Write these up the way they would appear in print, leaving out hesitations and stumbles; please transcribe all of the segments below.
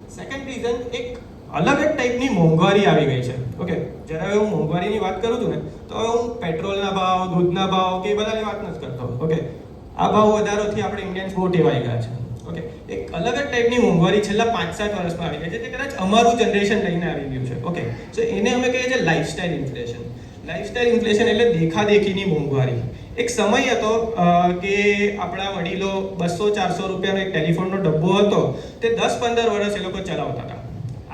Second reason, એક અલગ જ ટાઈપની મોંઘવારી આવી ગઈ છે. ઓકે, જ્યારે હું મોંઘવારીની વાત કરું છું ને, તો હવે હું પેટ્રોલના ભાવ, દૂધના ભાવ કે એ બધાની વાત નથી કરતો. ઓકે, આ ભાવ વધારોથી આપણે ઇન્ડિયન્સ બહુ ટેવાઈ ગયા છે. ઓકે, એક અલગ જ ટાઈપની મોંઘવારી છેલ્લા 5-7 વર્ષમાં આવી ગઈ છે, જે કદાચ અમારું જનરેશન લઈને આવી ગયું છે. ઓકે, સો એને અમે કહીએ છીએ લાઇફસ્ટાઇલ ઇન્ફ્લેશન. લાઇફસ્ટાઇલ ઇન્ફ્લેશન એટલે દેખાદેખીની મોંઘવારી. એક સમય હતો કે આપણા વડીલો 200-400 રૂપિયાનો એક ટેલિફોનનો ડબ્બો હતો, તે 10-15 વર્ષ એ લોકો ચલાવતા હતા.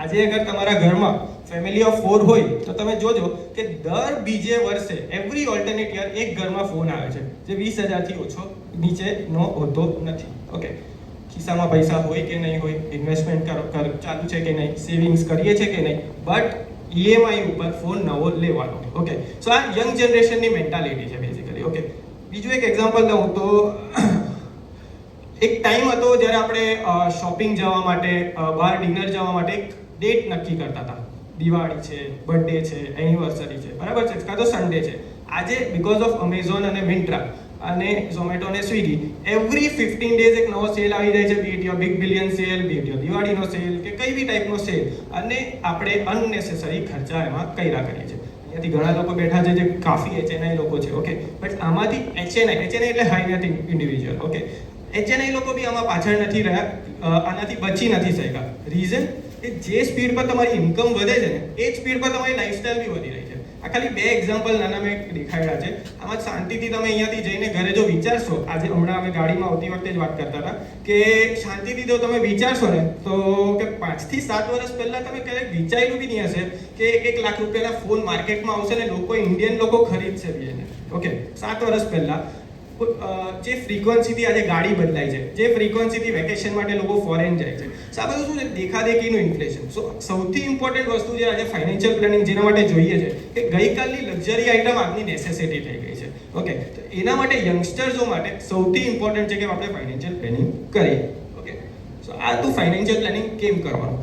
આજે અગર તમારા ઘરમાં ફેમિલી ઓફ 4 હોય તો તમે જોજો કે દર બીજે વર્ષે એવરી ઓલ્ટરનેટ યર એક ઘરમાં ફોન આવે છે, જે 20,000 થી ઓછો નીચેનો હોતો નથી. ઓકે, ખિસ્સામાં પૈસા હોય કે નહીં હોય, ઇન્વેસ્ટમેન્ટ ચાલુ છે કે નહીં, સેવિંગ્સ કરીએ છે કે નહીં, બટ ઈએમઆઈ ઉપર ફોન નવો લેવાનો. ઓકે, સો આ યંગ જનરેશનની મેન્ટાલિટી છે બેઝિકલી. ઓકે, બીજું એક એક્ઝામ્પલ દઉં તો એક ટાઈમ હતો જ્યારે આપણે શોપિંગ જવા માટે, બહાર ડિનર જવા માટે એક ડેટ નક્કી કરતા હતા. દિવાળી છે, બર્થડે છે, એનિવર્સરી છે, બરાબર છે, કાં તો સન્ડે છે. આજે બિકોઝ ઓફ અમેઝોન અને મિન્ટ્રા અને ઝોમેટો અને સ્વિગી, એવરી 15 ડેઝ એક નવો સેલ આવી જાય છે, be it your big billion sale, be it your દિવાળીનો સેલ કે કઈ બી ટાઈપનો સેલ, અને આપણે અનનેસેસરી ખર્ચા એમાં કર્યા કરીએ છીએ. અહીંયાથી ઘણા લોકો બેઠા છે જે કાફી એચએનઆઈ લોકો છે. ઓકે, બટ આમાંથી એચએનઆઈ એટલે high net individual. Okay, HNI લોકો બી આમાં પાછળ નથી રહ્યા, આનાથી બચી નથી શક્યા. રીઝન કે જે સ્પીડ પર તમારી ઇન્કમ વધે છે ને, એ જ સ્પીડ પર તમારી લાઈફસ્ટાઈલ બી વધી રહી છે. આ ખાલી 2 એક્ઝામ્પલ નાના મેં દેખાડ્યા છે. આમાં શાંતિથી તમે અહીંયાથી જઈને ઘરે જો વિચારશો, આજે હમણાં અમે ગાડીમાં આવતી વખતે જ વાત કરતા હતા કે શાંતિથી જો તમે વિચારશો ને, તો કે 5 થી 7 વર્ષ પહેલા તમે ક્યારેક વિચાર્યું બી નહીં હશે કે 1 લાખ રૂપિયાના ફોન માર્કેટમાં આવશે ને લોકો, ઇન્ડિયન લોકો ખરીદશે બી એને. ઓકે, 7 વર્ષ પહેલા જે ફ્રીક્વન્સીથી આજે ગાડી બદલાય છે, જે ફ્રીક્વન્સીથી વેકેશન માટે લોકો ફોરેન જાય છે, આ બધું શું છે? દેખાદેખીનું ઇન્ફ્લેશન. સો સૌથી ઇમ્પોર્ટન્ટ વસ્તુ જે આજે ફાઇનાન્શિયલ પ્લાનિંગ જેના માટે જોઈએ છે, કે ગઈકાલની લક્ઝરી આઇટમ આજની નેસેસિટી થઈ ગઈ છે. ઓકે, તો એના માટે યંગસ્ટર્સો માટે સૌથી ઇમ્પોર્ટન્ટ છે કે આપણે ફાઇનાન્શિયલ પ્લાનિંગ કરીએ. ઓકે, સો આ તું ફાઇનાન્શિયલ પ્લાનિંગ કેમ કરવાનું?